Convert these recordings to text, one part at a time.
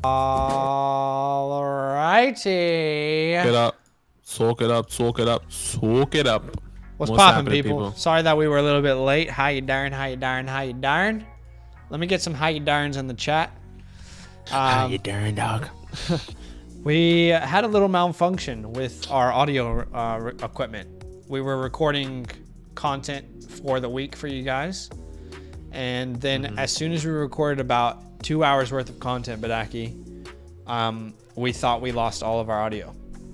Alrighty. Get up. Soak it up. Soak it up. Soak it up. What's poppin', people? Sorry that we were a little bit late. How you darn? How you darn? How you darn? Let me get some how you darns in the chat. How you darn, dog? We had a little malfunction with our audio equipment. We were recording content for the week for you guys. And then as soon as we recorded about 2 hours worth of content, Badaki, we thought we lost all of our audio.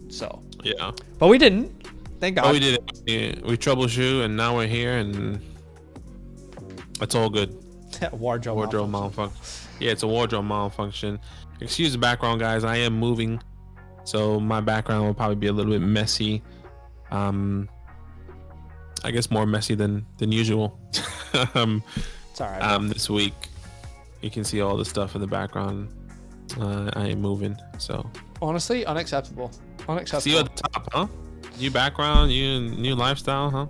So Yeah. But we didn't. Thank God. Oh, we did it. We troubleshoot, and now we're here, and it's all good. Wardrobe malfunction. Yeah, it's a wardrobe malfunction. Excuse the background, guys. I am moving, so my background will probably be a little bit messy. I guess more messy than usual. It's all right. This week, you can see all the stuff in the background. I am moving, so Honestly, unacceptable. see you at the top, huh? New background, new lifestyle, huh?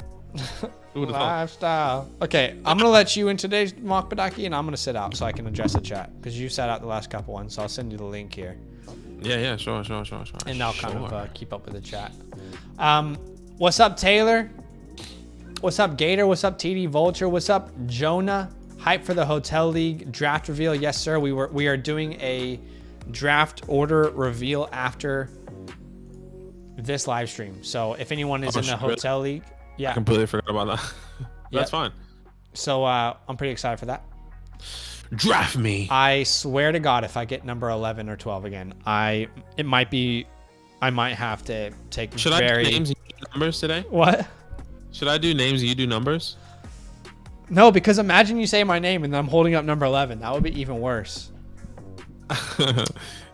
Lifestyle. Okay, I'm gonna let you in today's mock, Badaki, and I'm gonna sit out so I can address the chat because you sat out the last couple ones. So I'll send you the link here. Yeah, sure. And I'll kind of keep up with the chat. What's up, Taylor? What's up, Gator? What's up, TD Vulture? What's up, Jonah? Hype for the Hotel League draft reveal? Yes, sir. We are doing a draft order reveal after this live stream. So if anyone is in the Hotel League, I completely forgot about that. That's fine. So I'm pretty excited for that. Draft me. I swear to God, if I get number 11 or 12 again, I might have to take. Should I do names and you do numbers today? What? Should I do names and you do numbers? No, because imagine you say my name and then I'm holding up number 11. That would be even worse.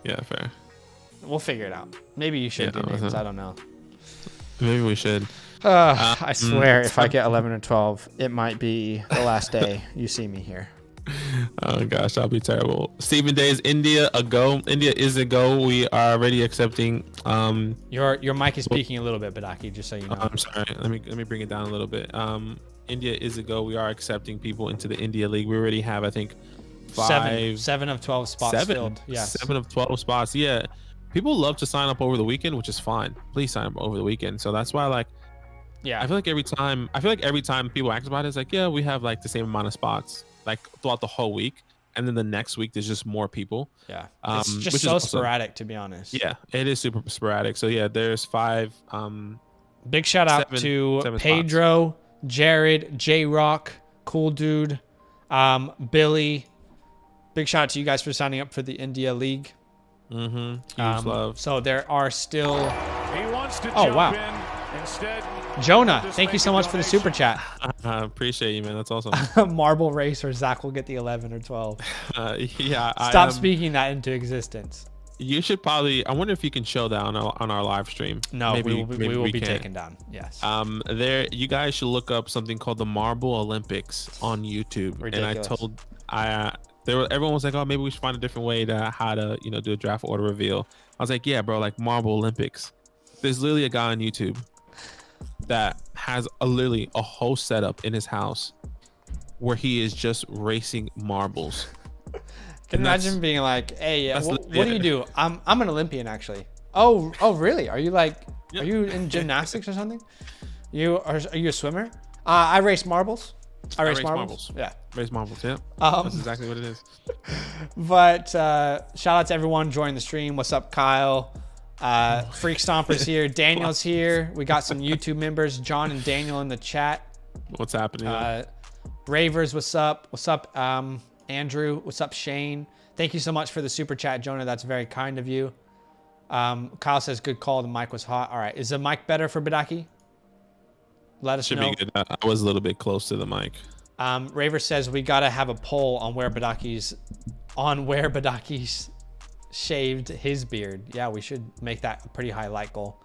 Yeah, fair. We'll figure it out. Maybe you should do names. I don't know. Maybe we should. I swear, if I get 11 or 12, it might be the last day you see me here. Oh gosh, that'll be terrible. Stephen Day, is India a go? India is a go. We are already accepting. Your mic is speaking a little bit, Badaki, just so you know. I'm sorry. Let me bring it down a little bit. India is a go. We are accepting people into the India League. We already have, I think, seven of 12 spots filled. Yes. 7 of 12 spots. Yeah. People love to sign up over the weekend, which is fine. Please sign up over the weekend. So that's why, like, yeah, I feel like every time people ask about it, it's like, yeah, we have like the same amount of spots like throughout the whole week, and then the next week there's just more people. Yeah, it's just so sporadic, to be honest. Yeah, it is super sporadic. So yeah, there's 5. Big shout out to Pedro, spots. Jared, J Rock, Cool Dude, Billy. Big shout out to you guys for signing up for the India League. Huge love. So there are still. He wants to jump in. Instead, Jonah, thank you so much for the super chat. I appreciate you, man. That's awesome. Marble race, or Zach will get the 11 or 12. Yeah. Stop speaking that into existence. You should probably. I wonder if you can show that on our live stream. No, maybe we will be taken down. Yes. There, you guys should look up something called the Marble Olympics on YouTube. Ridiculous. And everyone was like, oh, maybe we should find a different way to how to do a draft order reveal. I was like, yeah, bro, like Marble Olympics. There's literally a guy on YouTube that has literally a whole setup in his house where he is just racing marbles. Can you imagine being like, hey, what do you do? I'm an Olympian, actually. Oh, really? Are you are you in gymnastics or something? Are you a swimmer? I race marbles. I race marbles. Yeah. Race marbles, yeah. That's exactly what it is. But shout out to everyone joining the stream. What's up, Kyle? Freak Stomper's here. Daniel's here. We got some YouTube members, John and Daniel, in the chat. What's happening? Ravers, what's up? What's up, Andrew? What's up, Shane? Thank you so much for the super chat, Jonah. That's very kind of you. Kyle says, good call. The mic was hot. All right. Is the mic better for Badaki? Let us know. Should be good. I was a little bit close to the mic. Raver says we got to have a poll on where Badaki's shaved his beard. Yeah, we should make that a pretty high like goal.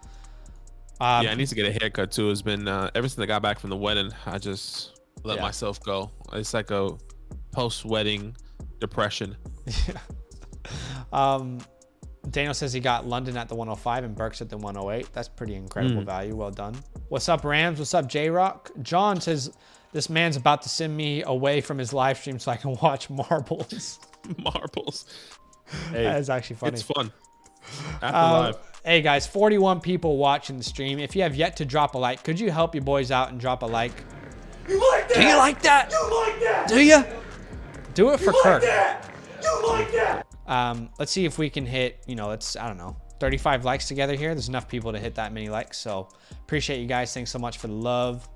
Yeah, I need to get a haircut too. It's been ever since I got back from the wedding, I just let myself go. It's like a post-wedding depression. Daniel says he got London at the 105 and Burks at the 108. That's pretty incredible value. Well done. What's up, Rams? What's up, J-Rock? John says this man's about to send me away from his live stream so I can watch marbles. Marbles. Hey, That is actually funny. It's fun. After live. Hey guys, 41 people watching the stream. If you have yet to drop a like, could you help your boys out and drop a like? You like that? Do you like that? You like that? Do you? Do it for You Kirk. like that? You like that? Let's see if we can hit, I don't know, 35 likes together here. There's enough people to hit that many likes. So appreciate you guys. Thanks so much for the love.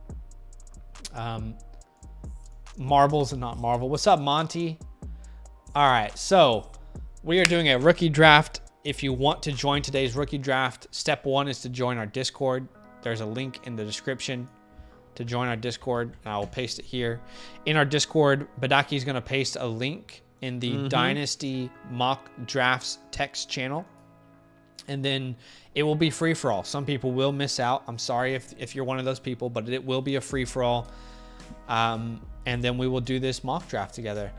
Marbles and not Marvel. What's up, Monty? All right, so we are doing a rookie draft. If you want to join today's rookie draft, step one is to join our Discord. There's a link in the description to join our Discord, and I will paste it here. In our Discord, Badaki is going to paste a link in the Dynasty mock drafts text channel, and then it will be free for all. Some people will miss out. I'm sorry if you're one of those people, but it will be a free for all. And then we will do this mock draft together.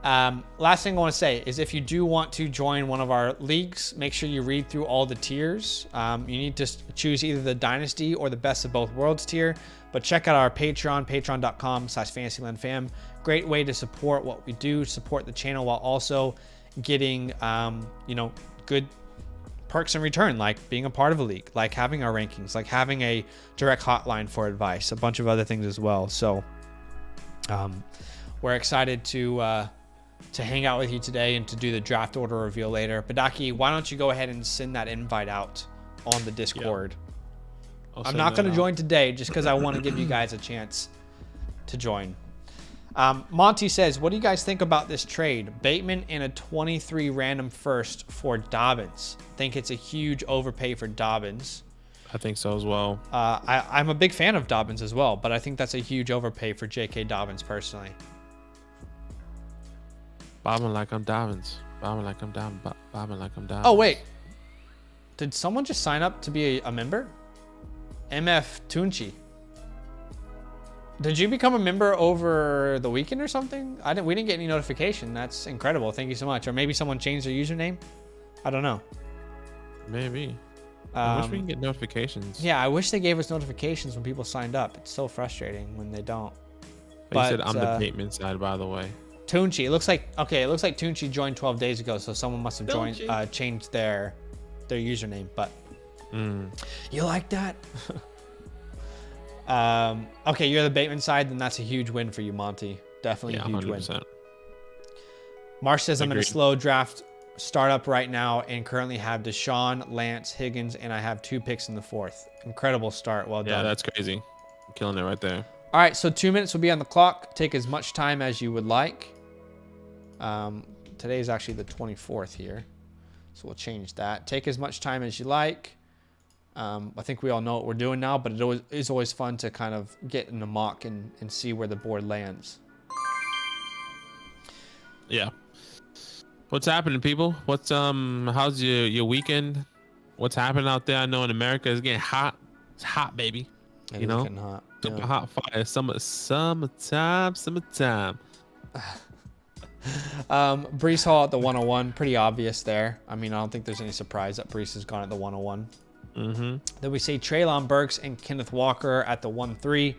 Last thing I want to say is if you do want to join one of our leagues, make sure you read through all the tiers. You need to choose either the Dynasty or the Best of Both Worlds tier, but check out our Patreon, patreon.com/fantasylandfam. Great way to support what we do, support the channel while also getting, good perks in return, like being a part of a league, like having our rankings, like having a direct hotline for advice, a bunch of other things as well. So we're excited to hang out with you today and to do the draft order reveal later. Badaki, why don't you go ahead and send that invite out on the Discord? Yeah. I'm not going to join today just because I want to give you guys a chance to join. Monty says, what do you guys think about this trade? Bateman and a 23 random first for Dobbins. Think it's a huge overpay for Dobbins. I think so as well. I'm a big fan of Dobbins as well, but I think that's a huge overpay for J.K. Dobbins personally. Bobbing like I'm Dobbins. Bobbing like I'm Dobbins. Bobbing like I'm Dobbins. Oh, wait. Did someone just sign up to be a member? MF Tunchi. Did you become a member over the weekend or something? We didn't get any notification. That's incredible. Thank you so much. Or maybe someone changed their username. I don't know. Maybe. I wish we can get notifications. Yeah, I wish they gave us notifications when people signed up. It's so frustrating when they don't. But you said I'm the Bateman side, by the way. Tunchi. It looks like Tunchi joined 12 days ago, so someone must have changed their username. But you like that? Okay, you're the Bateman side, then that's a huge win for you, Monty. Definitely a huge 100%. Win. Marsh says I'm in a slow draft startup right now and currently have Deshaun, Lance, Higgins, and I have 2 picks in the 4th. Incredible start. Well done. Yeah, that's crazy. I'm killing it right there. All right, so 2 minutes will be on the clock. Take as much time as you would like. Today is actually the 24th here, so we'll change that. Take as much time as you like. I think we all know what we're doing now, but it is always fun to kind of get in the mock and see where the board lands. Yeah. What's happening, people? How's your weekend? What's happening out there? I know in America it's getting hot. It's hot, baby. It's getting hot. Super hot fire. Summertime. Brees Hall at the 101. Pretty obvious there. I mean, I don't think there's any surprise that Brees has gone at the 101. Then we say Treylon Burks and Kenneth Walker at the 1-3.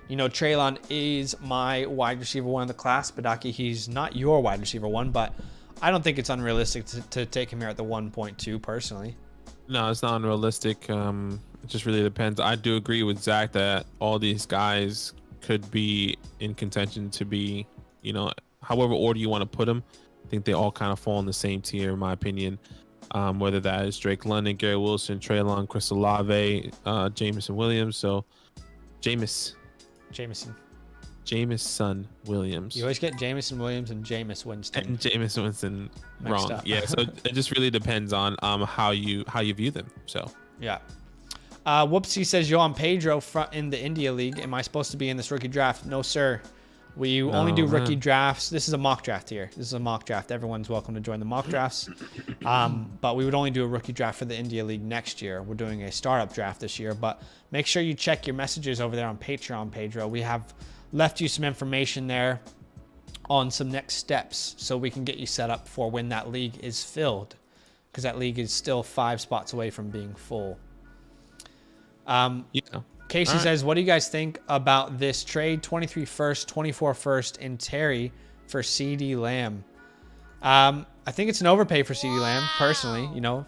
Treylon is my wide receiver 1 in the class. Badaki, he's not your wide receiver 1, but I don't think it's unrealistic to take him here at the 1.2 personally. No, it's not unrealistic. It just really depends. I do agree with Zach that all these guys could be in contention to be, however order you want to put them. I think they all kind of fall in the same tier, in my opinion. Whether that is Drake London, Gary Wilson, Treylon, Chris Olave, Jameson Williams. So, Jameson Williams. You always get Jameson Williams and Jameis Winston. And Jameis Winston wrong. Yeah, so it just really depends on how you view them. So yeah. Whoopsie says Joan Pedro in the India League. Am I supposed to be in this rookie draft? No, sir. We only do rookie drafts. This is a mock draft here. This is a mock draft. Everyone's welcome to join the mock drafts. But we would only do a rookie draft for the India League next year. We're doing a startup draft this year. But make sure you check your messages over there on Patreon, Pedro. We have left you some information there on some next steps so we can get you set up for when that league is filled, because that league is still 5 spots away from being full. Casey says, what do you guys think about this trade? 23 first, 24 first, and Terry for CD Lamb. I think it's an overpay for CeeDee Lamb, personally, you know.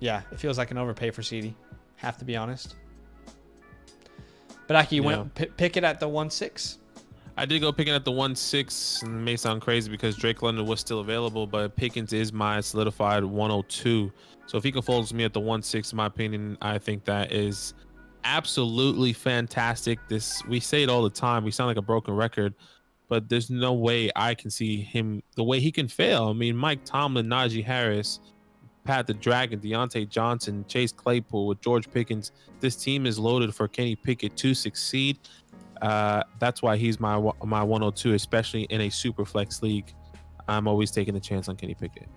Yeah, it feels like an overpay for CeeDee. Have to be honest. But Aki, you went pick it at the 1.6. I did go picking at the 1.6, and it may sound crazy because Drake London was still available, but Pickens is my solidified 102. So if he can fold to me at the 1.6, in my opinion, I think that is absolutely fantastic. We say it all the time. We sound like a broken record, but there's no way I can see him the way he can fail. I mean, Mike Tomlin, Najee Harris, Pat the Dragon, Deontay Johnson, Chase Claypool with George Pickens. This team is loaded for Kenny Pickett to succeed. That's why he's my 102, especially in a super flex league. I'm always taking a chance on Kenny Pickett.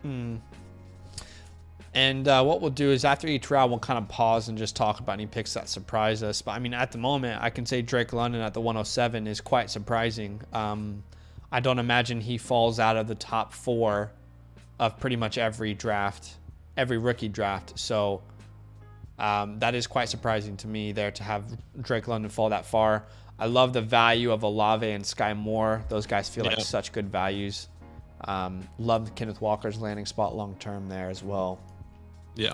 And what we'll do is after each round, we'll kind of pause and just talk about any picks that surprise us. But I mean, at the moment, I can say Drake London at the 107 is quite surprising. I don't imagine he falls out of the top 4 of pretty much every draft, every rookie draft. So that is quite surprising to me there to have Drake London fall that far. I love the value of Olave and Sky Moore. Those guys feel like such good values. Love Kenneth Walker's landing spot long term there as well. Yeah,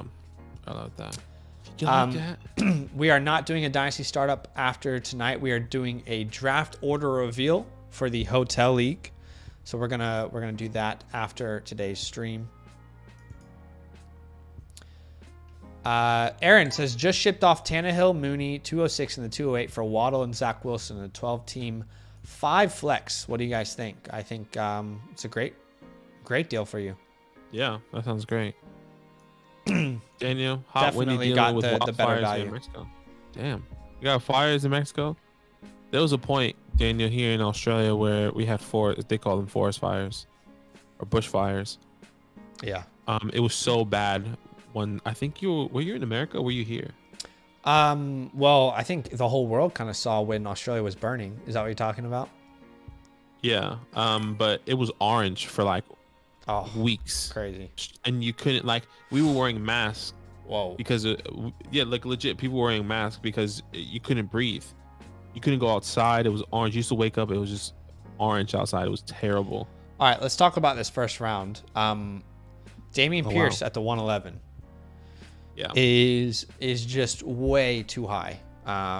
I love that. You like that? We are not doing a Dynasty startup after tonight. We are doing a draft order reveal for the Hotel League. So we're gonna do that after today's stream. Aaron says, just shipped off Tannehill, Mooney, 206 and the 208 for Waddle and Zach Wilson, a 12-team 5 flex. What do you guys think? I think it's a great deal for you. Yeah, that sounds great. Daniel, hot definitely got the better value. In Mexico. Damn, you got fires in Mexico. There was a point, Daniel, here in Australia where we had they call them forest fires or bush fires. Yeah. It was so bad. When I think were you in America or were you here? Well, I think the whole world kind of saw when Australia was burning. Is that what you're talking about? Yeah. But it was orange for like weeks. Crazy. And you couldn't, like, we were wearing masks. Whoa. Because like legit people were wearing masks because you couldn't breathe. You couldn't go outside. It was orange. You used to wake up, it was just orange outside. It was terrible. All right, let's talk about this first round. Dameon Pierce at the 111. Yeah. Is just way too high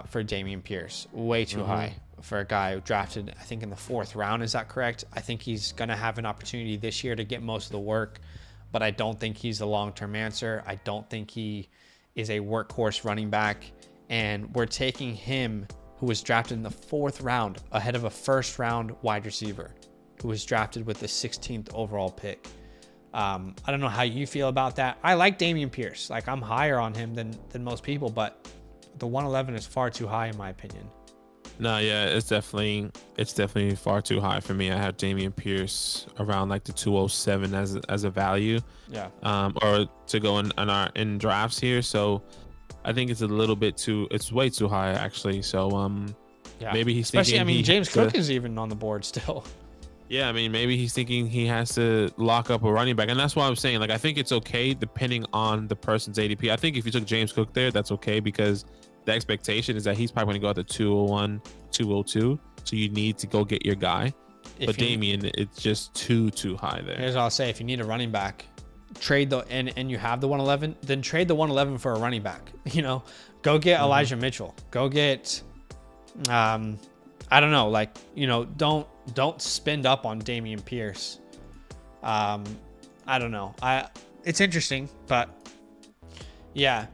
for Dameon Pierce. Way too high for a guy who drafted, I think, in the 4th round. Is that correct? I think he's going to have an opportunity this year to get most of the work, but I don't think he's the long-term answer. I don't think he is a workhorse running back, and we're taking him, who was drafted in the 4th round, ahead of a 1st-round wide receiver who was drafted with the 16th overall pick. I don't know how you feel about that. I like Dameon Pierce. Like, I'm higher on him than most people, but the 111 is far too high in my opinion. No, yeah, it's definitely far too high for me. I have Dameon Pierce around like the 207 as a value. Yeah. Or to go in drafts here. So I think it's it's way too high actually. So yeah. Maybe he's especially. thinking James Cook is even on the board still. Yeah, I mean, maybe he's thinking he has to lock up a running back. And that's why I'm saying, like, I think it's okay depending on the person's ADP. I think if you took James Cook there, that's okay because the expectation is that he's probably going to go at the 201, 202. So you need to go get your guy. But Dameon, it's just too high there. Here's what I'll say. If you need a running back, trade and you have the 111, then trade the 111 for a running back. You know, go get Elijah Mitchell. Go get, I don't know, like, you know, don't spend up on Dameon Pierce. I don't know. It's interesting, but yeah,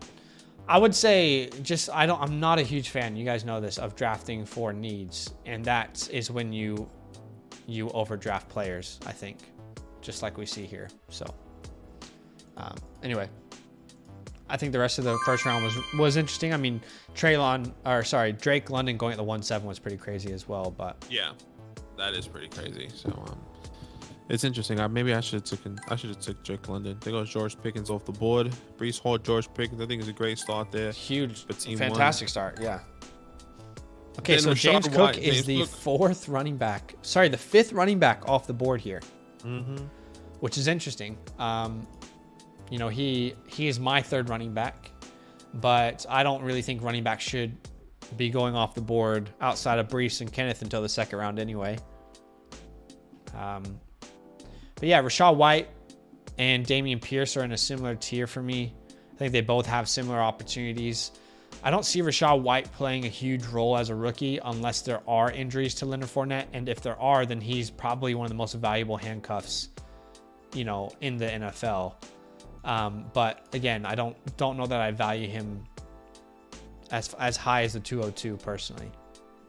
I would say I'm not a huge fan. You guys know this, of drafting for needs. And that is when you overdraft players, I think, just like we see here. So anyway, I think the rest of the first round was interesting. I mean, Drake London going at the 1.7 was pretty crazy as well, but yeah. That is pretty crazy. So it's interesting. Maybe I should have took Drake London. There goes George Pickens off the board. Breece Hall, George Pickens. I think it's a great start there. Huge, for team fantastic one. Start. Yeah. Okay, so Rashad James Cook White, is the Cook. 4th running back. Sorry, the 5th running back off the board here, which is interesting. You know, he is my 3rd running back, but I don't really think running back should be going off the board outside of Breece and Kenneth until the 2nd round anyway. But yeah, Rachaad White and Dameon Pierce are in a similar tier for me. I think they both have similar opportunities. I don't see Rachaad White playing a huge role as a rookie unless there are injuries to Leonard Fournette. And if there are, then he's probably one of the most valuable handcuffs, you know, in the NFL. But again, I don't know that I value him as high as the 202 personally.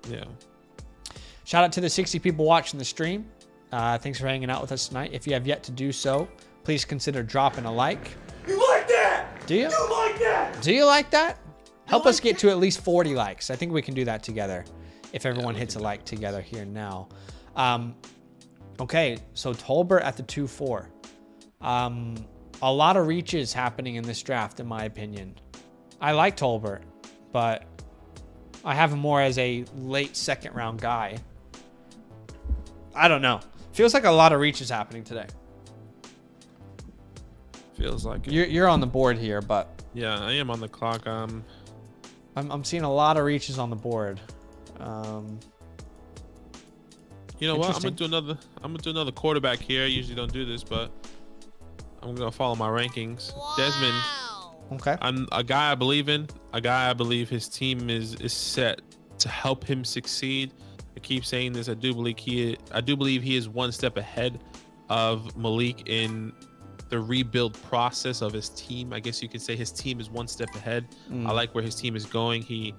Yeah. Shout out to the 60 people watching the stream. Thanks for hanging out with us tonight. If you have yet to do so, please consider dropping a like. You like that? Do you? You like that? Do you like that? Help us get to at least 40 likes. I think we can do that together if everyone hits a like together here now. Okay, so Tolbert at the 2-4. A lot of reaches happening in this draft, in my opinion. I like Tolbert, but I have him more as a late second round guy. I don't know. Feels like a lot of reaches happening today. Feels like it. You're on the board here, but Yeah, I am on the clock. I'm seeing a lot of reaches on the board. You know what? I'm gonna do another quarterback here. I usually don't do this, but I'm gonna follow my rankings. Wow. Desmond. Okay. I'm a guy I believe in. A guy I believe his team is set to help him succeed. I keep saying this. I do believe he is one step ahead of Malik in the rebuild process of his team. I guess you could say his team is one step ahead. I like where his team is going.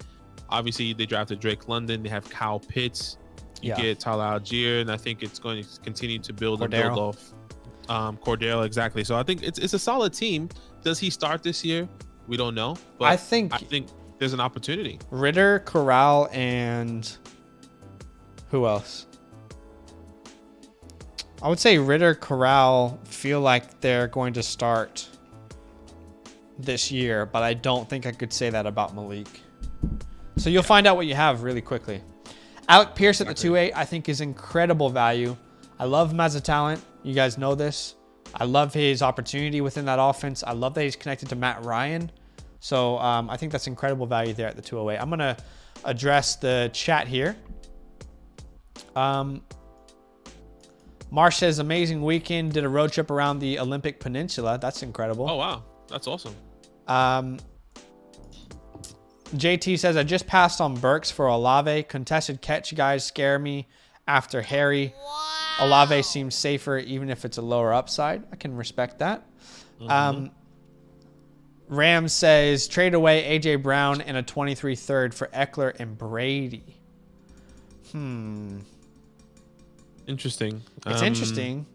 Obviously they drafted Drake London. They have Kyle Pitts. You get Tyler Algier, and I think it's going to continue to build and build off Cordero. Exactly. So I think it's a solid team. Does he start this year? We don't know. But I think there's an opportunity. Ritter, Corral, and who else? I would say Ritter, Corral feel like they're going to start this year, but I don't think I could say that about Malik. So you'll find out what you have really quickly. Alec Pierce at the 2-8, I think is incredible value. I love him as a talent. You guys know this. I love his opportunity within that offense. I love that he's connected to Matt Ryan. So I think that's incredible value there at the 208. I'm going to address the chat here. Marsh says, amazing weekend. Did a road trip around the Olympic Peninsula. That's incredible. Oh, wow. That's awesome. JT says, I just passed on Burks for Olave. Contested catch guys scare me after Harry. Wow. Olave seems safer even if it's a lower upside. I can respect that. Ram says, trade away A.J. Brown and a 23 third for Eckler and Brady. Interesting. It's interesting.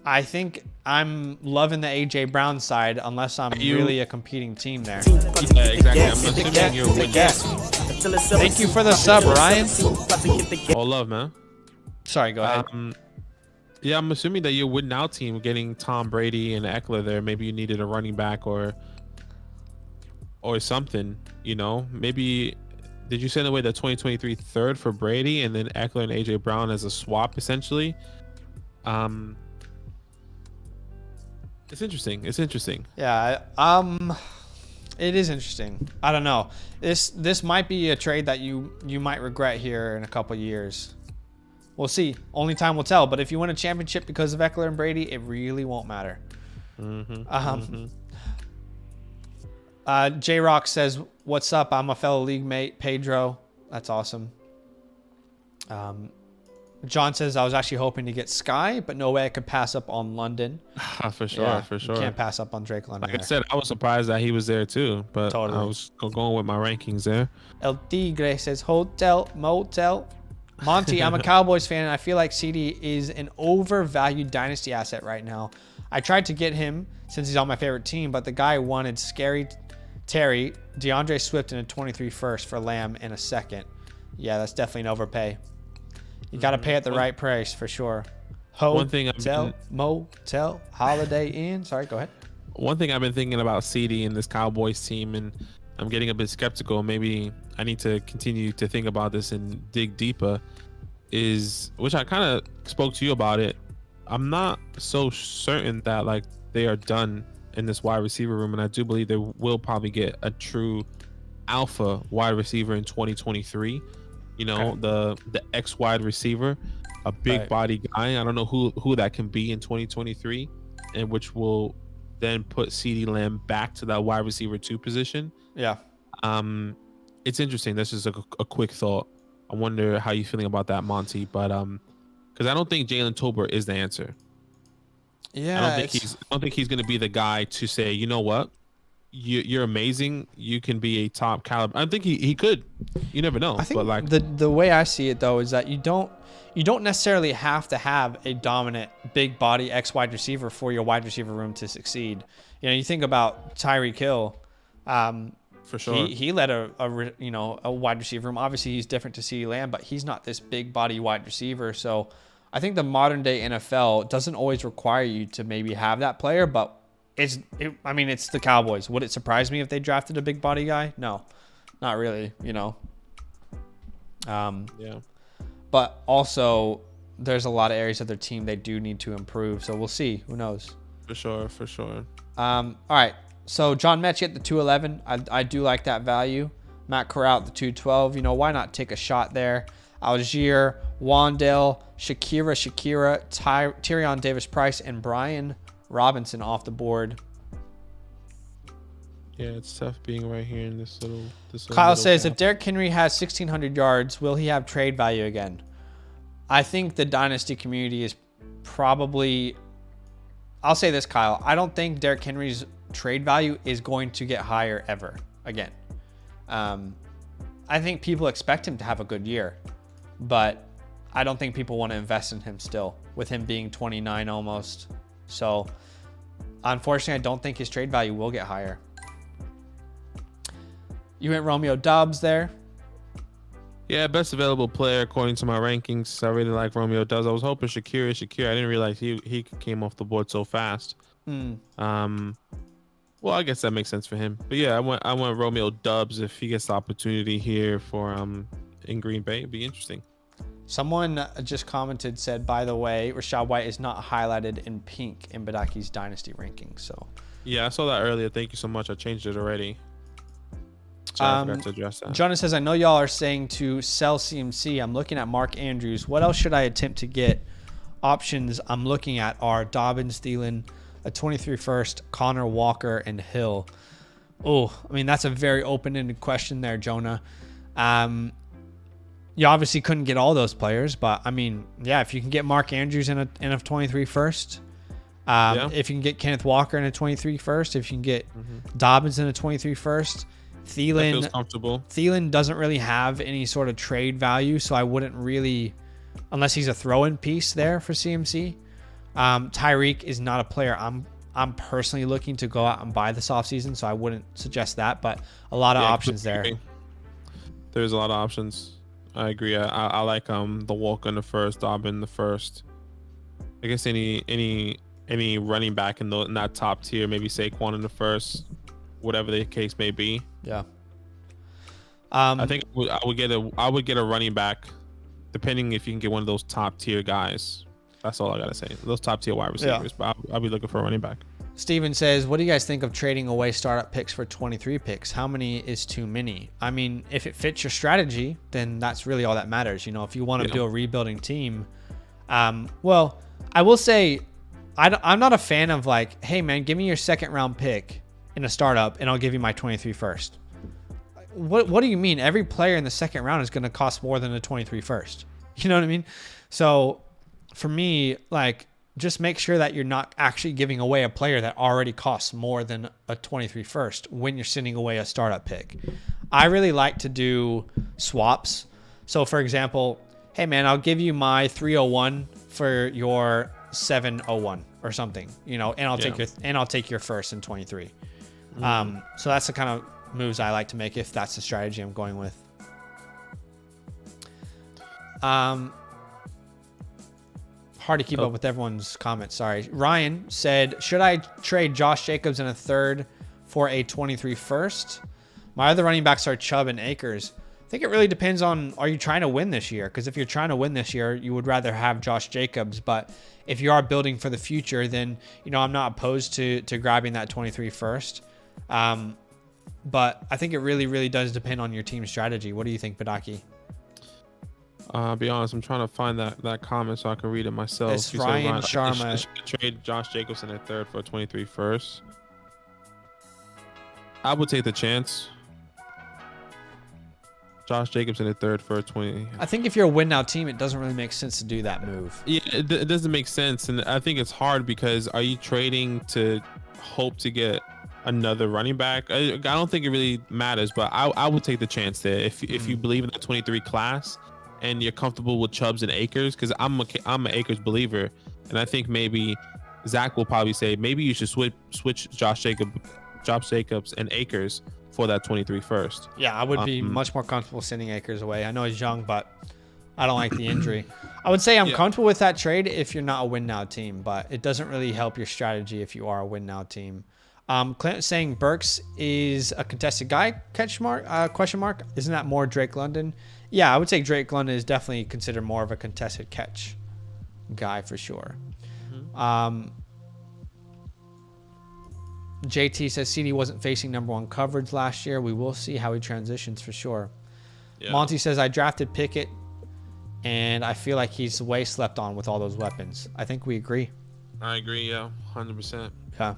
I think I'm loving the A.J. Brown side unless I'm really a competing team there. Yeah, exactly. I'm assuming you're winning. Thank you for the sub, Ryan. All love, man. Sorry, go ahead. Yeah, I'm assuming that your win now team getting Tom Brady and Eckler there. Maybe you needed a running back or something, you know. Maybe did you send away the 2023 third for Brady and then Eckler and AJ Brown as a swap essentially? It's interesting. It's interesting. Yeah, it is interesting. I don't know. This might be a trade that you might regret here in a couple years. We'll see. Only time will tell. But if you win a championship because of Eckler and Brady, it really won't matter. J-Rock says, what's up? I'm a fellow league mate, Pedro. That's awesome. John says, I was actually hoping to get Sky, but no way I could pass up on London. For sure. You can't pass up on Drake London. Like I said, I was surprised that he was there too, but totally. I was going with my rankings there. El Tigre says, hotel, motel. Monty, I'm a Cowboys fan, and I feel like CD is an overvalued dynasty asset right now. I tried to get him since he's on my favorite team, but the guy wanted Scary Terry, DeAndre Swift, and a 23 first for Lamb and a second. Yeah, that's definitely an overpay. You got to pay at the right price for sure. Hotel, motel, Holiday Inn. Sorry, go ahead. One thing I've been thinking about CD and this Cowboys team, and I'm getting a bit skeptical. Maybe I need to continue to think about this and dig deeper. Which I kind of spoke to you about it. I'm not so certain that like they are done in this wide receiver room, and I do believe they will probably get a true alpha wide receiver in 2023. You know, the X wide receiver. a big Right. body guy. I don't know who that can be in 2023, and which will then put CeeDee Lamb back to that wide receiver 2 position. Yeah. It's interesting. This is a quick thought. I wonder how you feeling about that, Monty. But because I don't think Jalen Tolbert is the answer. Yeah. I don't think he's going to be the guy to say, you know what, you're amazing. You can be a top caliber. I think he could. You never know. I think but like the way I see it though is that you don't necessarily have to have a dominant big body X wide receiver for your wide receiver room to succeed. You know, you think about Tyreek Hill. for sure. He led a wide receiver room. Obviously, he's different to CeeDee Lamb, but he's not this big body wide receiver. So I think the modern day NFL doesn't always require you to maybe have that player, but it's the Cowboys. Would it surprise me if they drafted a big body guy? No, not really. Yeah. But also, there's a lot of areas of their team they do need to improve. So we'll see. Who knows? For sure. All right. So John Mechie at the 211. I do like that value. Matt Corral at the 212. Why not take a shot there? Algier, Wandale, Shakira, Tyrion Davis-Price, and Brian Robinson off the board. Yeah, it's tough being right here in this little. Kyle says, if Derrick Henry has 1,600 yards, will he have trade value again? I think the Dynasty community is probably... I'll say this, Kyle. I don't think Derrick Henry's trade value is going to get higher ever again. I think people expect him to have a good year, but I don't think people want to invest in him still, with him being 29 almost. So, unfortunately, I don't think his trade value will get higher. You went Romeo Doubs there. Yeah, best available player according to my rankings. I really like Romeo Doubs. I was hoping Shakira. I didn't realize he came off the board so fast. Well, I guess that makes sense for him. But yeah, I want Romeo Doubs if he gets the opportunity here for in Green Bay. It'd be interesting. Someone just commented, said, by the way, Rachaad White is not highlighted in pink in Badaki's Dynasty rankings. So yeah, I saw that earlier. Thank you so much. I changed it already. Sorry, I forgot to address that. Jonas says, I know y'all are saying to sell CMC. I'm looking at Mark Andrews. What else should I attempt to get? Options I'm looking at are Dobbins, Thielen, a 23 first, Connor Walker, and Hill. Oh, that's a very open-ended question there, Jonah. You obviously couldn't get all those players, but if you can get Mark Andrews in a 23 first, if you can get Kenneth Walker in a 23 first, if you can get Dobbins in a 23 first, Thielen feels comfortable. Thielen doesn't really have any sort of trade value, so I wouldn't really, unless he's a throw-in piece there for CMC. Tyreek is not a player I'm personally looking to go out and buy this offseason, so I wouldn't suggest that, but a lot of options there. There's a lot of options. I agree. I like the Walker in the first, Dobbin in the first. I guess any running back in that top tier, maybe Saquon in the first, whatever the case may be. Yeah. I think I would get a running back, depending if you can get one of those top tier guys. That's all I gotta say. Those top tier wide receivers, but I'll be looking for a running back. Steven says, what do you guys think of trading away startup picks for 23 picks? How many is too many? If it fits your strategy, then that's really all that matters. If you want to do a rebuilding team, well, I will say, I'm not a fan of like, hey man, give me your second round pick in a startup and I'll give you my 23 first. What do you mean? Every player in the second round is going to cost more than a 23 first. You know what I mean? So for me, like, just make sure that you're not actually giving away a player that already costs more than a 23 first when you're sending away a startup pick. I really like to do swaps. So for example, hey man, I'll give you my 301 for your 701 or something, and I'll take your first in 23. So that's the kind of moves I like to make if that's the strategy I'm going with. Hard to keep up with everyone's comments. Sorry. Ryan said, should I trade Josh Jacobs in a third for a 23 first? My other running backs are Chubb and Akers. I think it really depends on, are you trying to win this year? Because if you're trying to win this year, you would rather have Josh Jacobs. But if you are building for the future, then, I'm not opposed to grabbing that 23 first. But I think it really, really does depend on your team strategy. What do you think, Badaki? Be honest, I'm trying to find that comment so I can read it myself. It's He said, Ryan I Sharma. should trade Josh Jacobson at third for a 23 first. I would take the chance. Josh Jacobson at third for a 20. I think if you're a win now team, it doesn't really make sense to do that move. Yeah, it doesn't make sense, and I think it's hard because are you trading to hope to get another running back? I don't think it really matters, but I would take the chance there if you believe in the 23 class and you're comfortable with Chubbs and Akers, because I'm an Akers believer, and I think maybe Zach will probably say maybe you should switch Josh Jacobs and Akers for that 23 first. Yeah, I would be much more comfortable sending Akers away. I know he's young, but I don't like the injury. I would say I'm comfortable with that trade if you're not a win now team, but it doesn't really help your strategy if you are a win now team. Clint saying Burks is a contested guy? Question mark. Isn't that more Drake London? Yeah, I would say Drake London is definitely considered more of a contested catch guy for sure. JT says CD wasn't facing number one coverage last year. We will see how he transitions for sure. Yeah. Monty says I drafted Pickett and I feel like he's way slept on with all those weapons. I think we agree. I agree, yeah, 100%. Yeah.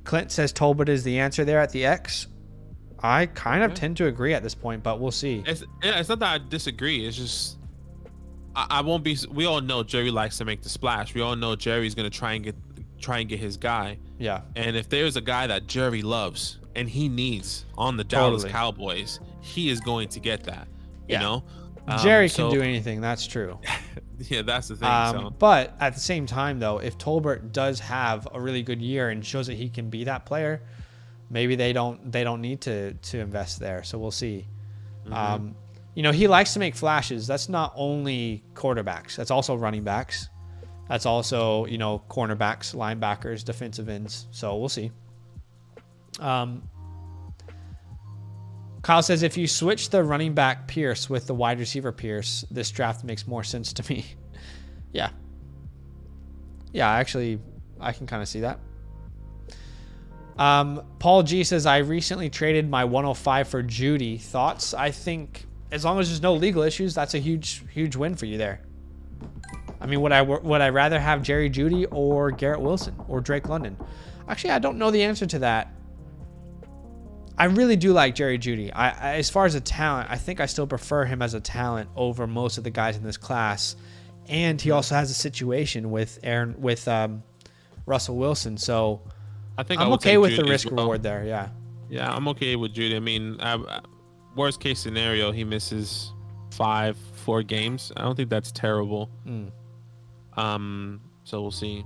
Clint says Tolbert is the answer there at the X. I kind of tend to agree at this point, but we'll see. It's not that I disagree. It's just I won't be. We all know Jerry likes to make the splash. We all know Jerry's gonna try and get his guy. Yeah. And if there's a guy that Jerry loves and he needs on the Dallas Cowboys, he is going to get that. You know, Jerry can do anything. That's true. Yeah, that's the thing. But at the same time, though, if Tolbert does have a really good year and shows that he can be that player, maybe they don't need to invest there. So we'll see. You know, he likes to make flashes. That's not only quarterbacks. That's also running backs. That's also, you know, cornerbacks, linebackers, defensive ends. So we'll see. Kyle says, if you switch the running back Pierce with the wide receiver Pierce, this draft makes more sense to me. Yeah. Yeah, actually, I can kind of see that. Paul G says, I recently traded my 105 for Judy. Thoughts? I think as long as there's no legal issues, that's a huge win for you there. I mean, would I rather have Jerry Judy or Garrett Wilson or Drake London? Actually, I don't know the answer to that. I really do like Jerry Judy. I as far as a talent, I think I still prefer him as a talent over most of the guys in this class. And he also has a situation with Russell Wilson. So I think I'm okay with the risk reward there. Yeah. Yeah, I'm okay with Judy. I mean, worst case scenario, he misses 4 games. I don't think that's terrible. So we'll see.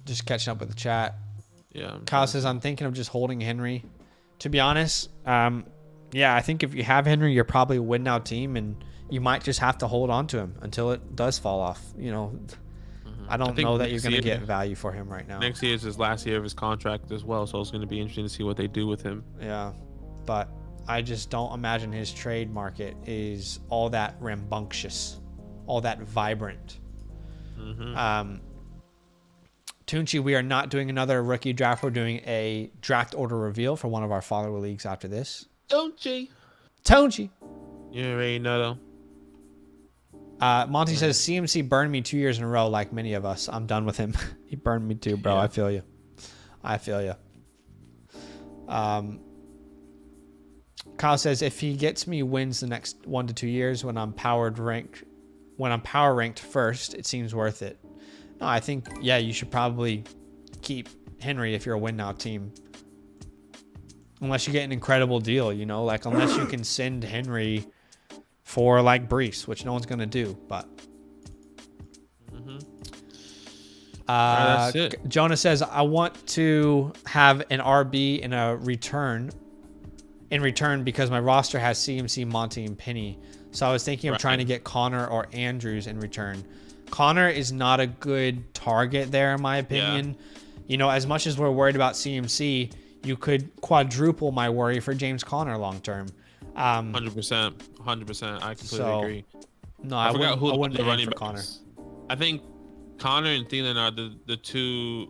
Just catching up with the chat. Yeah. Kyle says, I'm thinking of just holding Henry. To be honest, yeah, I think if you have Henry, you're probably a win now team, and you might just have to hold on to him until it does fall off. You know, I don't know that you're going to get value for him right now. Next year is his last year of his contract as well, so it's going to be interesting to see what they do with him. Yeah, but I just don't imagine his trade market is all that rambunctious, all that vibrant. Tunchi, we are not doing another rookie draft. We're doing a draft order reveal for one of our follower leagues after this. Tunchi. You already know though. Monty says CMC burned me 2 years in a row, like many of us. I'm done with him. He burned me too, bro. Yeah. I feel you. Kyle says if he gets me wins the next 1 to 2 years when I'm power ranked first, it seems worth it. No, I think, yeah, you should probably keep Henry if you're a win now team. Unless you get an incredible deal, you know, like unless you can send Henry for like Brees, which no one's going to do, but. That's it. Jonah says, I want to have an RB in return because my roster has CMC, Monty, and Penny. So I was thinking of trying to get Connor or Andrews in return. Connor is not a good target there, in my opinion. Yeah. You know, as much as we're worried about CMC, you could quadruple my worry for James Conner long term. 100%. I completely agree. No, I wouldn't the running for Connor. I think Connor and Thielen are the two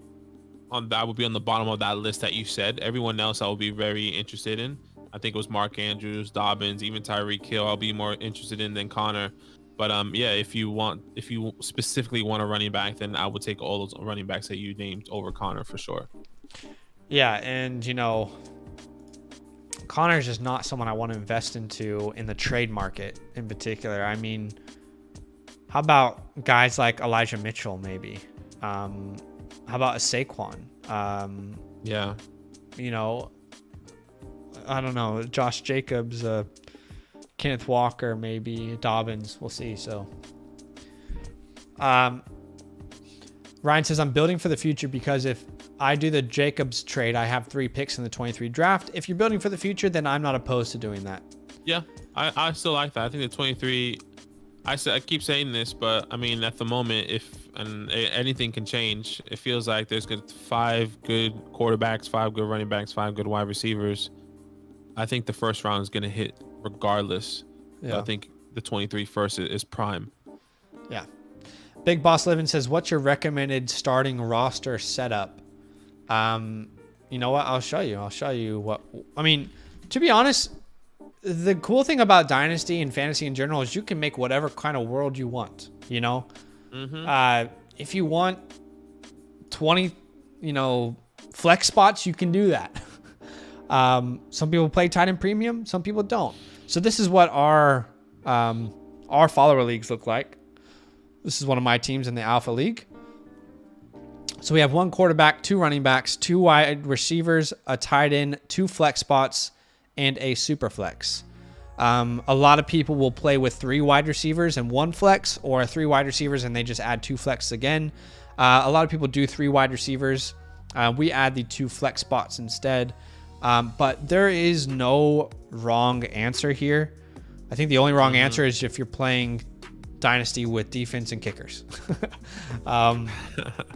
that would be on the bottom of that list that you said. Everyone else I would be very interested in. I think it was Mark Andrews, Dobbins, even Tyreek Hill. I'll be more interested in than Connor. But yeah, if you specifically want a running back, then I would take all those running backs that you named over Connor for sure. Yeah, and Connor is just not someone I want to invest into in the trade market in particular. I mean, how about guys like Elijah Mitchell maybe? How about a Saquon? Yeah. I don't know, Josh Jacobs, Kenneth Walker, maybe Dobbins. We'll see. So, Ryan says, I'm building for the future because if I do the Jacobs trade, I have 3 picks in the 23 draft. If you're building for the future, then I'm not opposed to doing that. Yeah, I still like that. I think the 23. I keep saying this, but I mean, at the moment, anything can change. It feels like there's 5 good quarterbacks, 5 good running backs, 5 good wide receivers. I think the first round is going to hit regardless. Yeah. I think the 23 first is prime. Yeah. Big Boss Living says, what's your recommended starting roster setup? You know what? I'll show you what, I mean, to be honest, the cool thing about Dynasty and fantasy in general is you can make whatever kind of world you want, if you want 20, flex spots, you can do that. Some people play tight end premium, some people don't. So this is what our follower leagues look like. This is one of my teams in the Alpha League. So we have 1 quarterback, 2 running backs, 2 wide receivers, a tight end, 2 flex spots, and a super flex. A lot of people will play with 3 wide receivers and 1 flex, or 3 wide receivers and they just add 2 flex again. A lot of people do 3 wide receivers. We add the 2 flex spots instead. But there is no wrong answer here. I think the only wrong answer is if you're playing Dynasty with defense and kickers.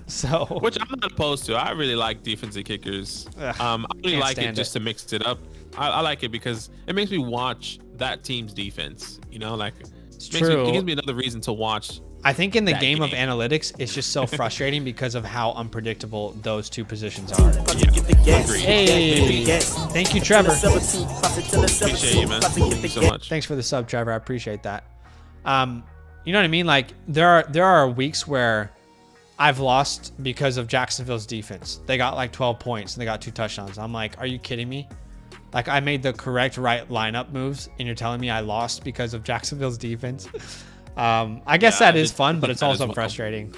So which I'm not opposed to. I really like defensive kickers. I really like it just to mix it up. I like it because it makes me watch that team's defense. It gives me another reason to watch. I think in the game of analytics, it's just so frustrating because of how unpredictable those 2 positions are. Yeah. Hey, thank you, Trevor. Appreciate you, man. Thank you so much. Thanks for the sub, Trevor. I appreciate that. You know what I mean? Like there are weeks where I've lost because of Jacksonville's defense. They got like 12 points and they got 2 touchdowns. I'm like, are you kidding me? Like I made the correct right lineup moves and you're telling me I lost because of Jacksonville's defense. I guess that is fun, but it's also frustrating.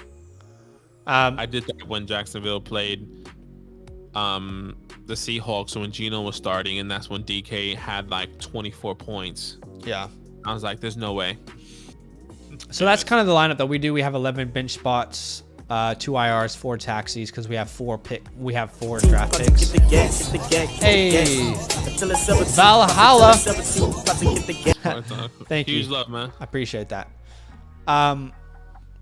I did that when Jacksonville played the Seahawks when Geno was starting, and that's when DK had like 24 points. Yeah. I was like, there's no way. So that's kind of the lineup that we do. We have 11 bench spots, 2 IRs, 4 taxis, because we have 4 draft picks. Hey, Valhalla. Thank you. Huge love, man. I appreciate that.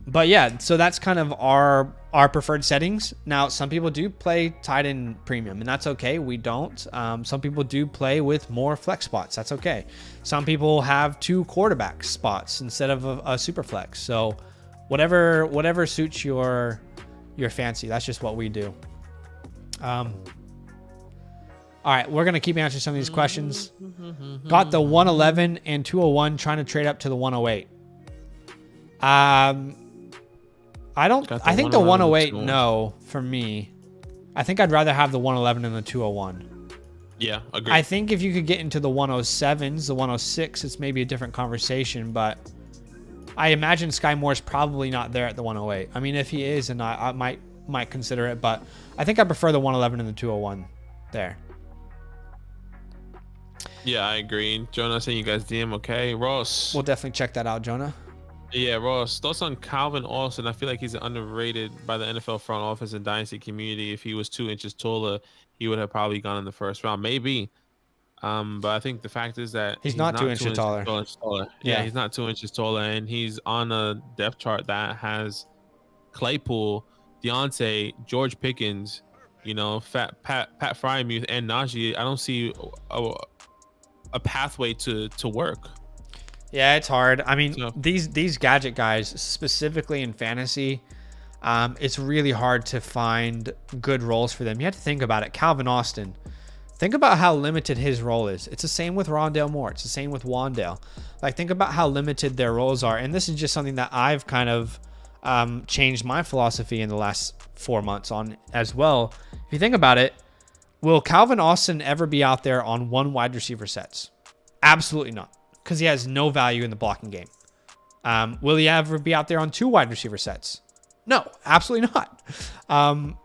But yeah, so that's kind of our preferred settings. Now, some people do play tight end premium, and that's okay. We don't. Some people do play with more flex spots. That's okay. Some people have 2 quarterback spots instead of a super flex. So whatever suits your fancy. That's just what we do. All right, we're gonna keep answering some of these questions. Got the 111 and 201, trying to trade up to the 108. I think the 108, no, for me. I think I'd rather have the 111 than the 201. Yeah, agree. I think if you could get into the 107s, the 106, it's maybe a different conversation, but I imagine Sky Moore's probably not there at the 108. I mean, if he is, and I might consider it, but I think I prefer the 111 and the 201 there. Yeah, I agree. Jonah saying you guys DM okay. Ross. We'll definitely check that out, Jonah. Yeah, Ross. Thoughts on Calvin Austin? I feel like he's underrated by the NFL front office and Dynasty community. If he was 2 inches taller, he would have probably gone in the first round. Maybe. But I think the fact is that he's not 2 inches taller. Yeah, he's not 2 inches taller, and he's on a depth chart that has Claypool, Deontay, George Pickens, Pat Frymuth, and Najee. I don't see a pathway to work. Yeah, it's hard. I mean, these gadget guys, specifically in fantasy, it's really hard to find good roles for them. You have to think about it. Calvin Austin, Think about how limited his role is. It's the same with Rondale Moore. It's the same with Wandale. Like, think about how limited their roles are. And this is just something that I've kind of changed my philosophy in the last 4 months on as well. If you think about it, will Calvin Austin ever be out there on one wide receiver sets? Absolutely not, because he has no value in the blocking game. Will he ever be out there on 2 wide receiver sets? No, absolutely not.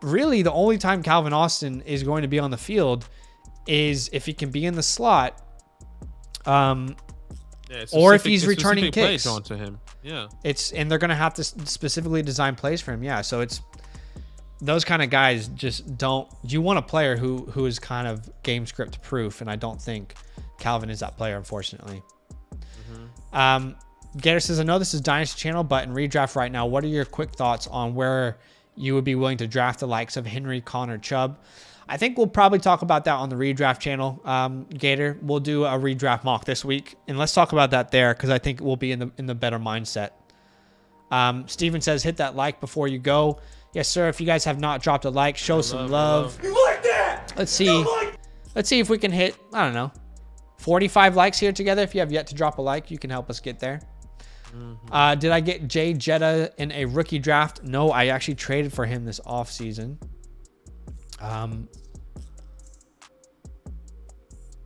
Really, the only time Calvin Austin is going to be on the field is if he can be in the slot, or if he's returning kicks onto him. Yeah, and they're going to have to specifically design plays for him. Yeah, so it's those kind of guys just don't. You want a player who is kind of game script proof, and I don't think Calvin is that player, unfortunately. Gator says, I know this is Dynasty channel, but in redraft right now, what are your quick thoughts on where you would be willing to draft the likes of Henry, Connor, Chubb? I think we'll probably talk about that on the redraft channel. Gator, we'll do a redraft mock this week, and let's talk about that there because I think we'll be in the better mindset. Steven says, hit that like before you go. Yes, sir. If you guys have not dropped a like, show some love. You like that? Let's see. Let's see if we can hit, I don't know, 45 likes here together. If you have yet to drop a like, you can help us get there. Did I get Jay Jetta in a rookie draft? No, I actually traded for him this offseason.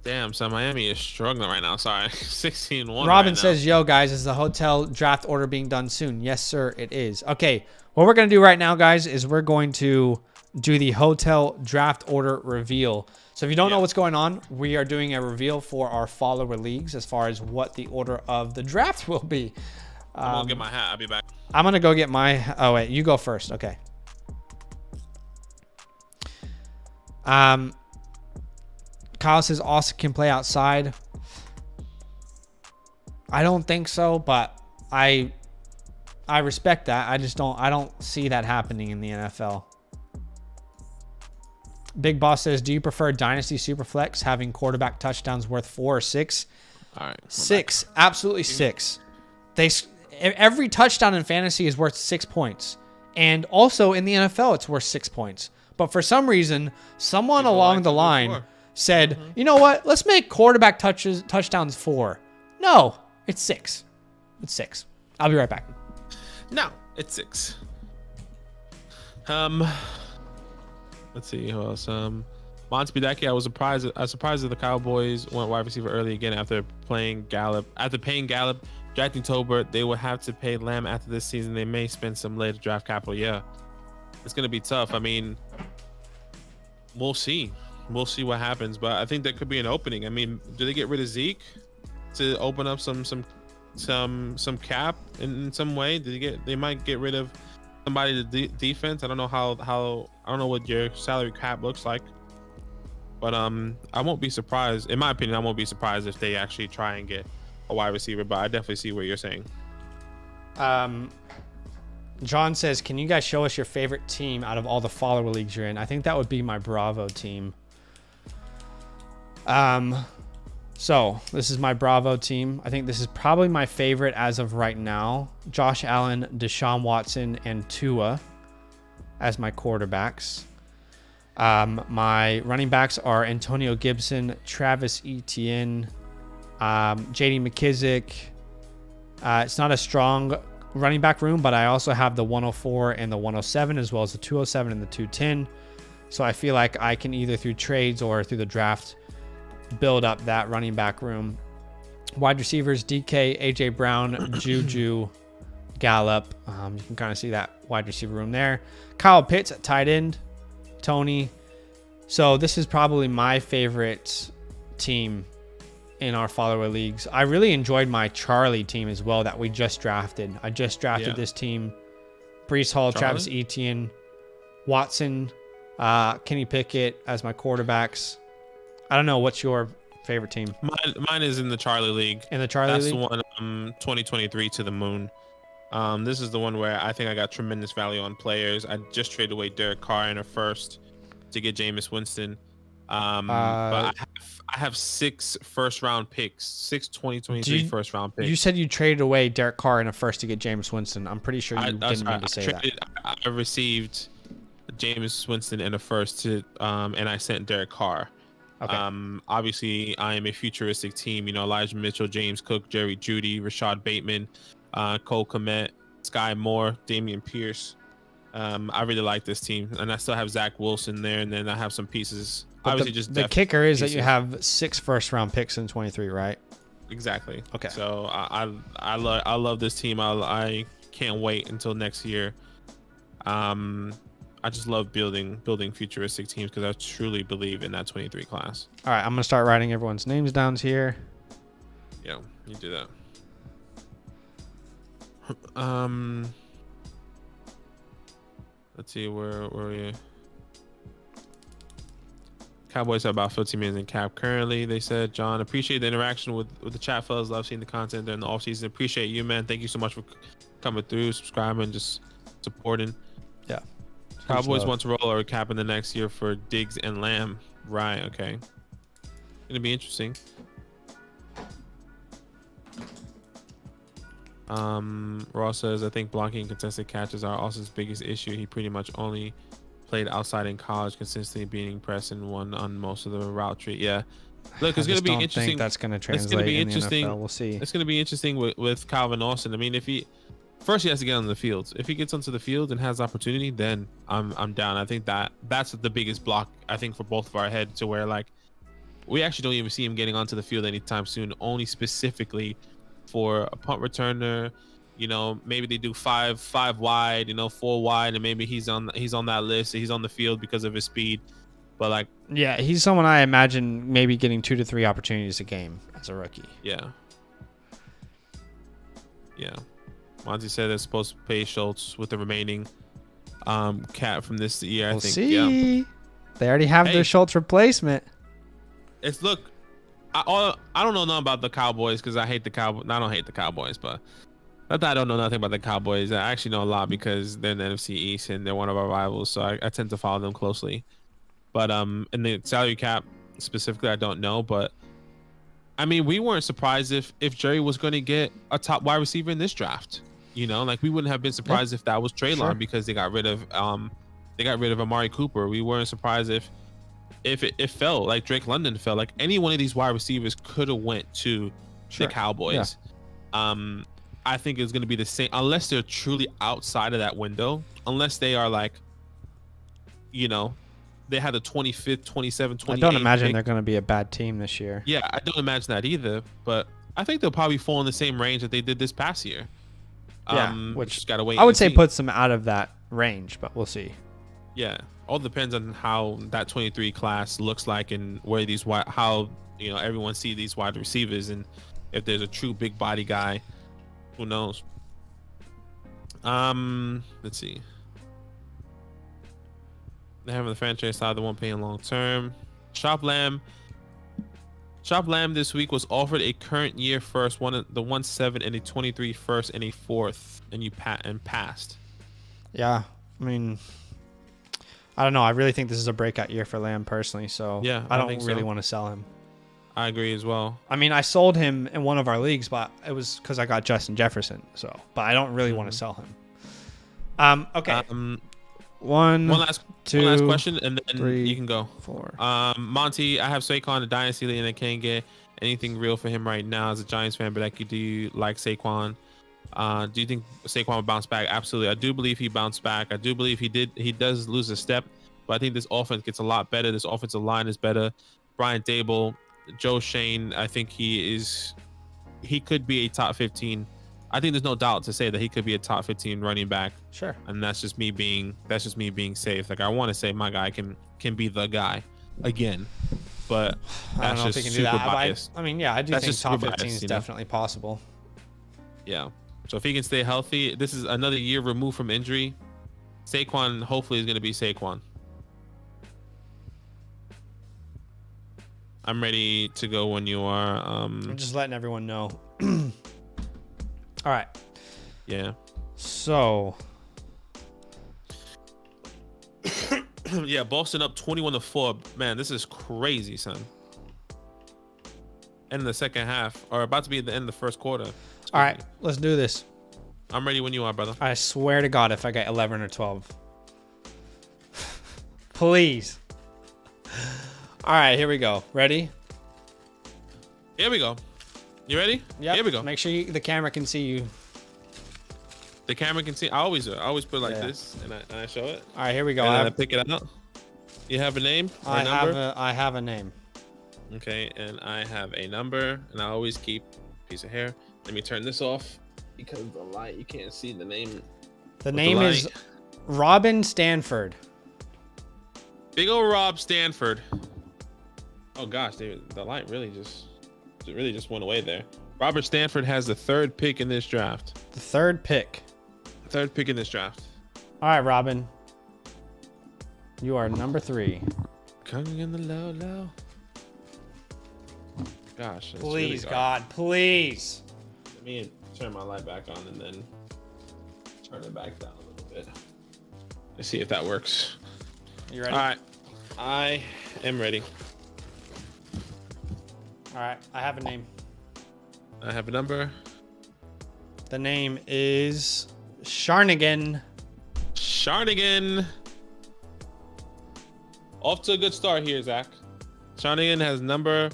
Damn, so Miami is struggling right now. Sorry, 16-1. Robin right says, yo, guys, is the hotel draft order being done soon? Yes, sir, it is. Okay, what we're going to do right now, guys, is we're going to do the hotel draft order reveal. So if you don't know what's going on, we are doing a reveal for our follower leagues as far as what the order of the draft will be. I'm going to get my hat. I'll be back. I'm going to go get my... Oh, wait. You go first. Okay. Kyle says Austin can play outside. I don't think so, but I respect that. I don't see that happening in the NFL. Big Boss says, do you prefer Dynasty Superflex having quarterback touchdowns worth 4 or 6? All right. 6. Absolutely 6. Every touchdown in fantasy is worth 6 points. And also in the NFL, it's worth 6 points. But for some reason, someone along the line said, you know what? Let's make quarterback touchdowns 4. No, it's 6. It's 6. I'll be right back. No, it's 6. Let's see who else. Monty Bidaki, I was surprised that the Cowboys went wide receiver early again after paying Gallup, drafting Tolbert. They will have to pay Lamb after this season. They may spend some later draft capital. Yeah, it's gonna be tough. I mean, we'll see. We'll see what happens, but I think that could be an opening. I mean, do they get rid of Zeke to open up some cap in some way? They might get rid of somebody to defense. I don't know how I don't know what your salary cap looks like, but I won't be surprised. In my opinion, I won't be surprised if they actually try and get a wide receiver. But I definitely see what you're saying. John says, can you guys show us your favorite team out of all the follower leagues you're in? I think that would be my Bravo team. So this is my Bravo team. I think this is probably my favorite as of right now. Josh Allen, Deshaun Watson, and Tua as my quarterbacks. My running backs are Antonio Gibson, Travis Etienne, JD McKissick. It's not a strong running back room, but I also have the 104 and the 107, as well as the 207 and the 210. So I feel like I can either through trades or through the draft build up that running back room. Wide receivers, DK, AJ Brown, Juju, Gallup. You can kind of see that wide receiver room there. Kyle Pitts at tight end, Tony. So this is probably my favorite team in our follower leagues. I really enjoyed my Charlie team as well that we just drafted. I just drafted this team. Breece Hall, Travis Etienne, Watson, Kenny Pickett as my quarterbacks. I don't know. What's your favorite team? Mine is in the Charlie League. In the Charlie League? That's the one, 2023 to the moon. This is the one where I think I got tremendous value on players. I just traded away Derek Carr in a first to get Jameis Winston. But I have 6 first-round picks, 6 2023 first-round picks. You said you traded away Derek Carr in a first to get Jameis Winston. I'm pretty sure you didn't mean to say that. I received Jameis Winston in a first to, and I sent Derek Carr. Okay. Obviously, I am a futuristic team. You know, Elijah Mitchell, James Cook, Jerry Jeudy, Rashad Bateman, Cole Kmet, Sky Moore, Damian Pierce. I really like this team, and I still have Zach Wilson there, and then I have some pieces. But Obviously, just the depth kicker is that pieces. you have 6 first-round picks in 23, right? Exactly. Okay. So I love this team. I can't wait until next year. I just love building futuristic teams because I truly believe in that 23 class. All right, I'm gonna start writing everyone's names down here. Yeah, you do that. Let's see where are you? Cowboys have about 15 minutes in cap currently. They said, John, appreciate the interaction with the chat, fellas. Love seeing the content during the offseason. Appreciate you, man. Thank you so much for coming through, subscribing, just supporting. Yeah. Cowboys want to roll or cap in the next year for Diggs and Lamb. Right. Okay. Gonna be interesting. Ross says, I think blocking and contested catches are Austin's biggest issue. He pretty much only played outside in college, consistently beating press and won on most of the route tree. Yeah. Look, it's gonna be interesting. Think that's gonna translate in the NFL. We'll see. It's gonna be interesting with Calvin Austin. I mean, if he first he has to get on the field. If he gets onto the field and has opportunity, then I'm down. I think that's the biggest block I think for both of our head, to where like we actually don't even see him getting onto the field anytime soon, only specifically for a punt returner. You know, maybe they do five wide, 4 wide, and maybe he's on that list. He's on the field because of his speed. But like, yeah, he's someone I imagine maybe getting 2 to 3 opportunities a game as a rookie. Yeah. Monty said they're supposed to pay Schultz with the remaining cap from this year. We'll I think. See. Yeah. They already have their Schultz replacement. It's look. I don't know nothing about the Cowboys because I hate the Cowboys. I don't hate the Cowboys, but not that I don't know nothing about the Cowboys. I actually know a lot because they're in the NFC East and they're one of our rivals, so I tend to follow them closely. But in the salary cap specifically, I don't know. But I mean, we weren't surprised if Jerry was going to get a top wide receiver in this draft. You know, like we wouldn't have been surprised if that was Treylon because they got rid of Amari Cooper. We weren't surprised if it fell like Drake London fell. Like any one of these wide receivers could have went to the Cowboys. Yeah. I think it's going to be the same unless they're truly outside of that window. Unless they are like, they had the 25th, 27th, 28th. I don't imagine they're going to be a bad team this year. Yeah, I don't imagine that either. But I think they'll probably fall in the same range that they did this past year. Yeah, which just gotta wait. I would say puts them out of that range, but we'll see. Yeah, all depends on how that 23 class looks like and where how everyone see these wide receivers, and if there's a true big body guy, who knows? Let's see. They're having the franchise side, the one paying long term. Shop Lamb this week was offered a current year first, the 1/7 and a 23 first and a 4th, and passed. Yeah, I mean, I don't know. I really think this is a breakout year for Lamb personally. So yeah, I don't really want to sell him. I agree as well. I mean, I sold him in one of our leagues, but it was because I got Justin Jefferson. So, but I don't really want to sell him. Okay. One last question, and then 3, you can go. 4. Monty, I have Saquon in Dynasty League, and I can't get anything real for him right now as a Giants fan. But do you like Saquon? Do you think Saquon will bounce back? Absolutely. I do believe he bounced back. I do believe he did. He does lose a step, but I think this offense gets a lot better. This offensive line is better. Brian Dable, Joe Shane, I think he could be a top 15. I think there's no doubt to say that he could be a top 15 running back. Sure. And that's just me being safe. Like I want to say my guy can be the guy again, but I don't know if he can do that. Biased. I mean, yeah, I do think top 15 is definitely possible. Yeah. So if he can stay healthy, this is another year removed from injury. Saquon hopefully is going to be Saquon. I'm ready to go when you are. I'm just letting everyone know. All right. Yeah. So. Yeah, Boston up 21-4. Man, this is crazy, son. End of the second half, or about to be at the end of the first quarter. All right, let's do this. I'm ready when you are, brother. I swear to God, if I get 11 or 12. Please. All right, here we go. Ready? Here we go. You ready? Yeah. Here we go. Make sure the camera can see you. The camera can see. I always do. I always put it like Yeah. this, and I show it. All right, here we go. And then I pick it up. You have a name or a number? I have a name. Okay, and I have a number, and I always keep a piece of hair. Let me turn this off because of the light, you can't see the name. The name is Robin Stanford. Big old Rob Stanford. Oh gosh, the light really just went away there. Robert Stanford has the 3rd pick in this draft. The 3rd pick. 3rd pick in this draft. All right, Robin. You are number 3. Coming in the low. Gosh. It's Please, really God, please. Let me turn my light back on and then turn it back down a little bit. Let's see if that works. You ready? All right. I am ready. All right, I have a name. I have a number. The name is Sharnigan. Sharnigan. Off to a good start here, Zach. Sharnigan has number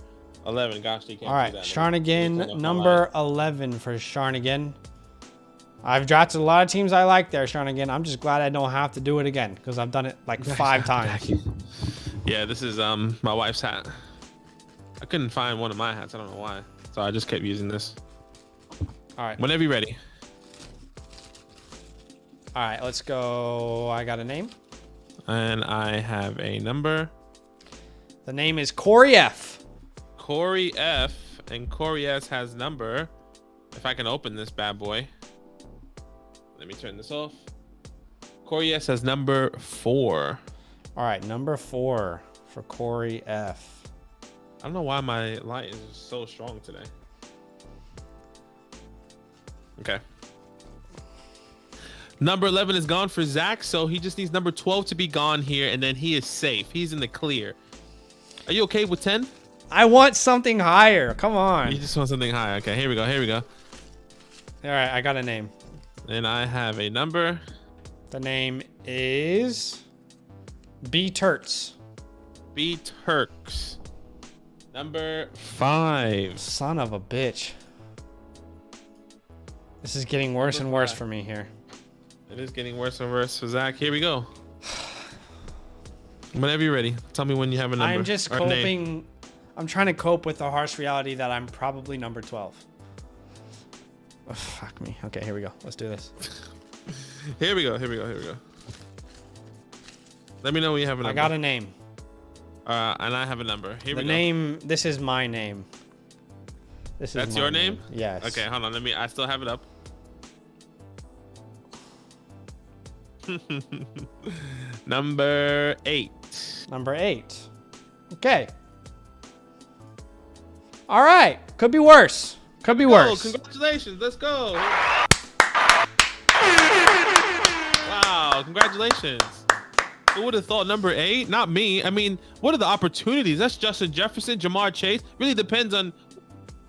11. Gosh, you can't All right, see that. Sharnigan, number 11 for Sharnigan. I've drafted a lot of teams I like there, Sharnigan. I'm just glad I don't have to do it again because I've done it like 5 times. Yeah, this is my wife's hat. I couldn't find one of my hats. I don't know why. So I just kept using this. All right. Whenever you're ready. All right, let's go. I got a name. And I have a number. The name is Corey F. Corey F. And Corey S has number. If I can open this bad boy. Let me turn this off. Corey S has number 4. All right, number 4 for Corey F. I don't know why my light is so strong today. Okay. Number 11 is gone for Zach, so he just needs number 12 to be gone here, and then he is safe. He's in the clear. Are you okay with 10? I want something higher. Come on. You just want something high. Okay, here we go. Here we go. All right, I got a name. And I have a number. The name is B Turks. B Turks. Number 5. Son of a bitch. This is getting worse and worse for me here. It is getting worse and worse for Zach. Here we go. Whenever you're ready, tell me when you have a number. I'm just or a name. coping. I'm trying to cope with the harsh reality that I'm probably number 12. Oh, fuck me. Okay, here we go. Let's do this. Here we go. Here we go. Here we go. Let me know when you have a number. I got a name. And I have a number. Here we The go. name. This is my name. This That's is my your name? Yes. Okay, hold on. I still have it up. Number 8. Number 8. Okay. All right. Could be worse. Could be worse. Congratulations. Let's go. Wow. Congratulations. Who would have thought number 8? Not me. I mean, what are the opportunities? That's Justin Jefferson, Jamar Chase. Really depends on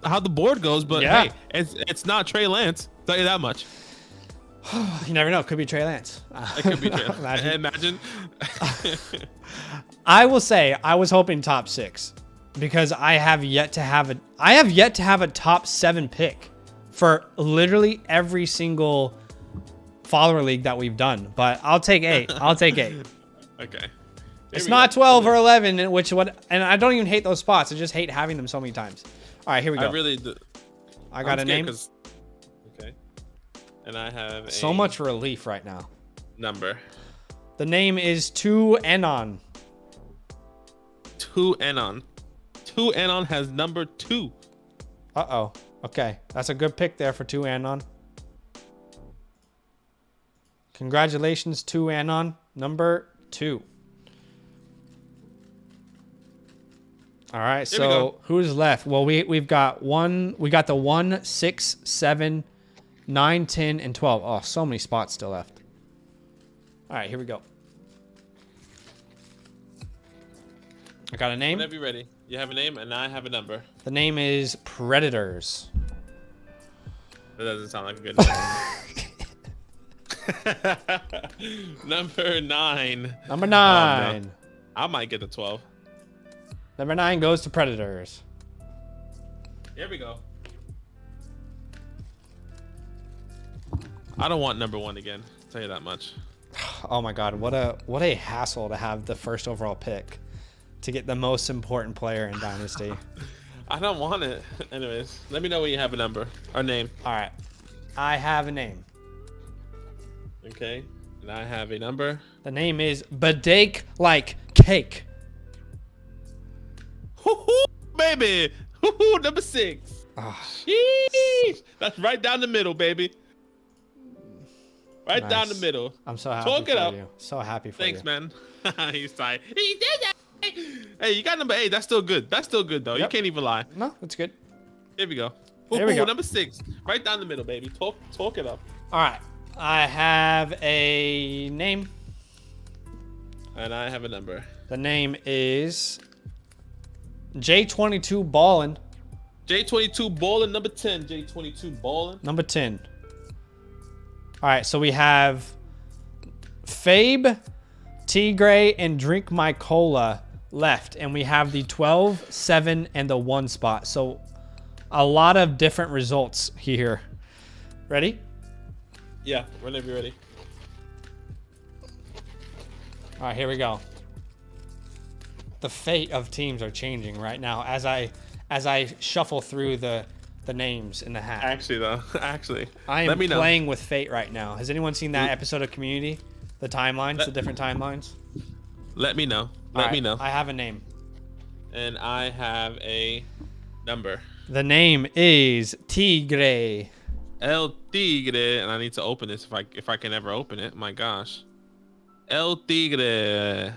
how the board goes, but yeah. Hey, it's not Trey Lance. Tell you that much. You never know. It could be Trey Lance. It could be Trey Lance. Imagine. I will say I was hoping top 6 because I have yet to have a top 7 pick for literally every single follower league that we've done. But I'll take 8. I'll take 8. Okay. It's not 12 or 11, and I don't even hate those spots. I just hate having them so many times. All right, here we go. I really do. I got a name. Okay. And I have So much relief right now. Number. The name is 2Anon. 2Anon. 2Anon has number 2. Uh-oh. Okay. That's a good pick there for 2Anon. Congratulations, 2Anon. Number 2. All right. So who's left? Well, we've got one. We got the 1, 6, 7, 9, 10, and 12. Oh, so many spots still left. All right, here we go. I got a name. Whenever you're ready. You have a name, and I have a number. The name is Predators. That doesn't sound like a good name. Number 9. Number 9. I might get the 12. Number 9 goes to Predators. Here we go. I don't want number 1 again. I'll tell you that much. Oh my God, what a hassle to have the first overall pick to get the most important player in Dynasty. I don't want it. Anyways, let me know when you have a number or name. All right, I have a name. Okay, and I have a number. The name is Badake Like Cake. Hoo-hoo, baby. Hoo-hoo, number 6. Oh, Sheesh. That's right down the middle, baby. Right nice. down the middle. I'm so happy Talk for it up. you. So happy for Thanks, you. man. He's tired. He did that. Hey, you got number 8. That's still good. That's still good, though. You Yep. can't even lie. No, that's good. Here we go. Here we go. Number 6. Right down the middle, baby. Talk it up. All right, I have a name. And I have a number. The name is J22 Ballin. J22 Ballin, number 10. J22 Ballin. Number 10. All right, so we have Fabe, Tigray, and Drink My Cola left. And we have the 12, 7, and the 1 spot. So a lot of different results here. Ready? Yeah, whenever you're ready. All right, here we go. The fate of teams are changing right now as I shuffle through the names in the hat. Actually, though. Actually. I Let am me know. playing with fate right now. Has anyone seen that episode of Community? The timelines, the different timelines? Let me know. Let me know. I have a name. And I have a number. The name is Tigre. El Tigre. And I need to open this if I can ever open it. My gosh. El Tigre.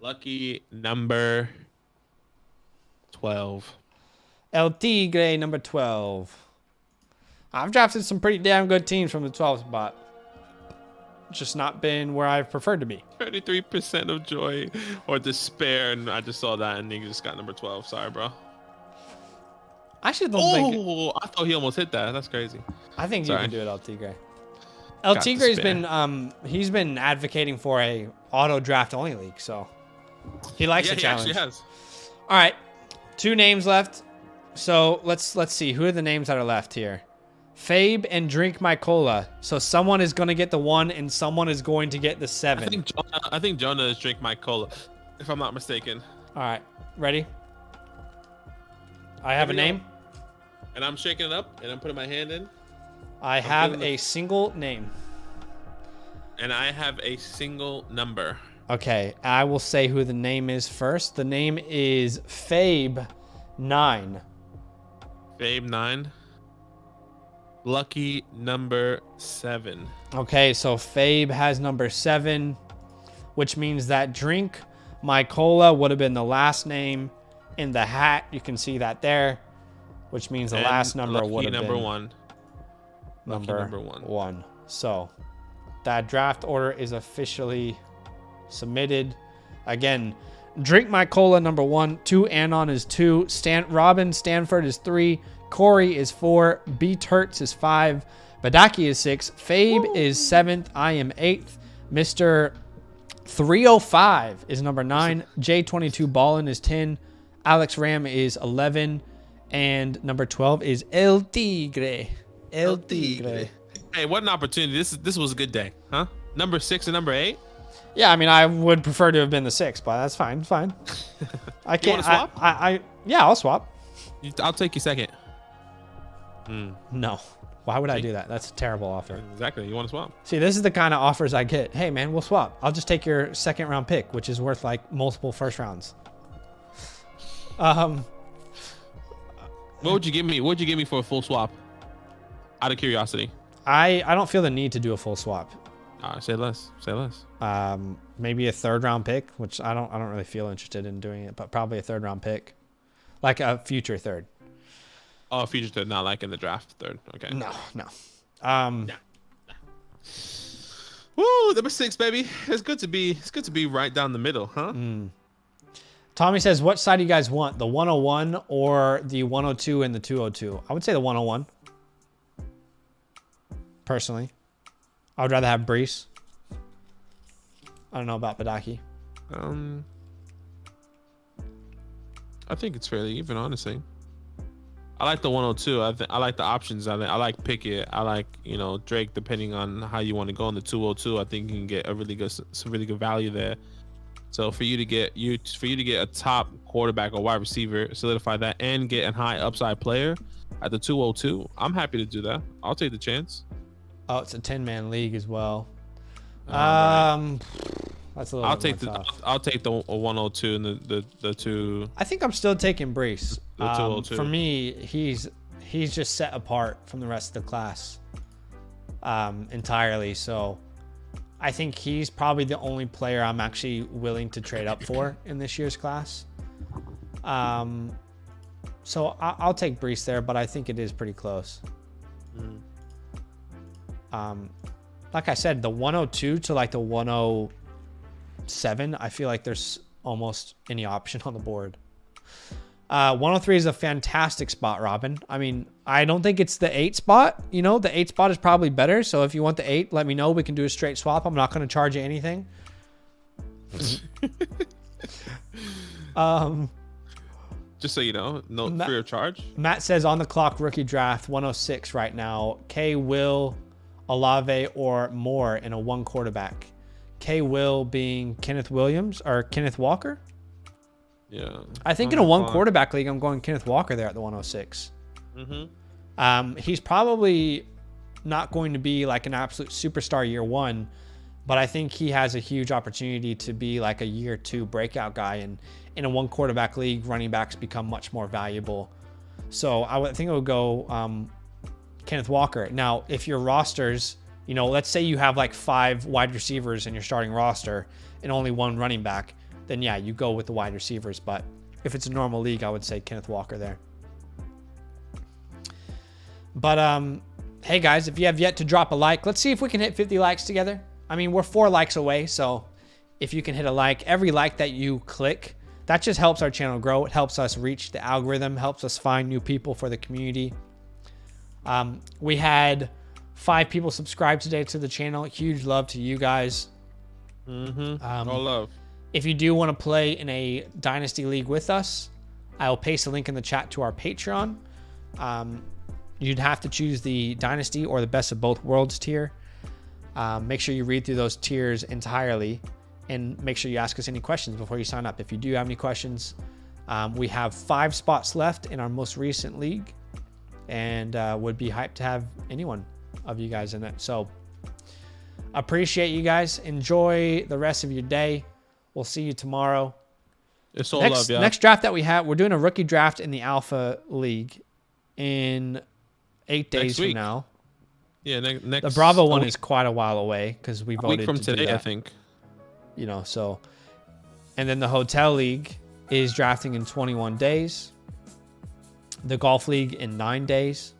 Lucky number 12. El Tigre, number 12. I've drafted some pretty damn good teams from the 12 spot. Just not been where I've preferred to be. 33% of joy or despair. And I just saw that and he just got number 12. Sorry, bro. I actually don't think. Oh, I thought he almost hit that. That's crazy. I think Sorry. you can do it, El Tigre. El Got Tigre's despair. been he's been advocating for a auto draft only league, so he likes Yeah, the he challenge. actually has. All right, 2 names left. So let's see who are the names that are left here. Fabe and Drink My Cola. So someone is going to get the 1 and someone is going to get the 7. I think Jonah is Drink My Cola, if I'm not mistaken. All right, ready? I have a Here we go. name. And I'm shaking it up and I'm putting my hand in. I have feeling a single name. And I have a single number. Okay, I will say who the name is first. The name is Fabe 9. Babe 9. Lucky number 7. Okay, so Fabe has number 7, which means that Drink My Cola would have been the last name in the hat. You can see that there, which means the And last number lucky would have number been 1. Lucky number 1. 1. So that draft order is officially submitted. Again, Drink My Cola number 1, 2 Anon is 2, Robin Stanford is 3, Corey is 4, B Turts is 5, Badaki is 6, Fabe is 7th, I am 8th, Mr. 305 is number 9, J22 Ballin is 10, Alex Ram is 11, and number 12 is El Tigre. El Tigre. Hey, what an opportunity. This was a good day, huh? Number 6 and number 8? Yeah, I mean, I would prefer to have been the 6, but that's fine. It's fine. I can't. wanna swap? Yeah, I'll swap. I'll take you second. No. Why would I do that? That's a terrible offer. Exactly. You want to swap? See, this is the kind of offers I get. Hey, man, we'll swap. I'll just take your 2nd round pick, which is worth like multiple 1st rounds. What would you give me? What would you give me for a full swap? Out of curiosity. I don't feel the need to do a full swap. Say less. Say less. Maybe a 3rd round pick, which I don't really feel interested in doing it, but probably a 3rd round pick, like a future 3rd. Oh, future third, not like in the draft 3rd. Okay. No. Woo, number 6, baby. It's good to be right down the middle, huh? Tommy says, what side do you guys want? The 101 or the 102 and the 202? I would say the 101. Personally. I would rather have Brees. I don't know about Badaki. I think it's fairly even, honestly. I like the 102. I like the options. I like Pickett. I like, you know, Drake. Depending on how you want to go in the 202, I think you can get some really good value there. So for you to get a top quarterback or wide receiver, solidify that, and get a high upside player at the 202, I'm happy to do that. I'll take the chance. Oh, it's a 10-man league as well. Right. That's a little. I'll take the 102 and the two. I think I'm still taking Brees. The 202. For me, he's just set apart from the rest of the class entirely. So I think he's probably the only player I'm actually willing to trade up for in this year's class. So I'll take Brees there, but I think it is pretty close. Like I said, the 102 to like the 107, I feel like there's almost any option on the board. 103 is a fantastic spot, Robin. I mean, I don't think it's the 8 spot. You know, the 8 spot is probably better. So if you want the 8, let me know. We can do a straight swap. I'm not going to charge you anything. Just so you know, no free of charge. Matt says on the clock rookie draft 106 right now. K. Will, Olave, or Moore in a 1 quarterback. K. Will being Kenneth Williams or Kenneth Walker. Yeah. I think in a 1 quarterback league, I'm going Kenneth Walker there at the 106. He's probably not going to be like an absolute superstar year 1, but I think he has a huge opportunity to be like a year 2 breakout guy. And in a 1 quarterback league, running backs become much more valuable. So I would think it would go Kenneth Walker. Now, if your rosters, you know, let's say you have like 5 wide receivers in your starting roster and only 1 running back, then yeah, you go with the wide receivers. But if it's a normal league, I would say Kenneth Walker there. But hey guys, if you have yet to drop a like, let's see if we can hit 50 likes together. I mean, we're 4 likes away, so if you can hit a like, every like that you click, that just helps our channel grow. It helps us reach the algorithm, helps us find new people for the community. We had 5 people subscribe today to the channel. Huge love to you guys. All love. If you do want to play in a Dynasty League with us, I will paste a link in the chat to our Patreon. You'd have to choose the Dynasty or the Best of Both Worlds tier. Make sure you read through those tiers entirely and make sure you ask us any questions before you sign up. If you do have any questions, we have 5 spots left in our most recent league and would be hyped to have anyone of you guys in it. So appreciate you guys. Enjoy the rest of your day. We'll see you tomorrow. It's all love, yeah. Next draft that we have, we're doing a rookie draft in the Alpha League in 8 days from now. Yeah, next. The Bravo one is quite a while away because we voted a week from to today, do that. I think. You know, so. And then the Hotel League is drafting in 21 days. The Golf League in 9 days.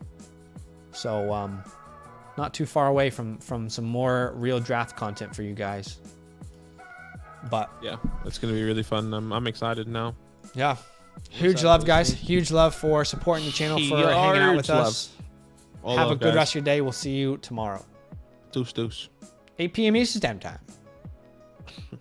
So, not too far away from some more real draft content for you guys. But yeah, it's gonna be really fun. I'm excited now. Yeah, huge love, guys. Huge love for supporting the channel, for hanging out with us. Have a good rest of your day. We'll see you tomorrow. Deuce. 8 p.m. Eastern Standard Time.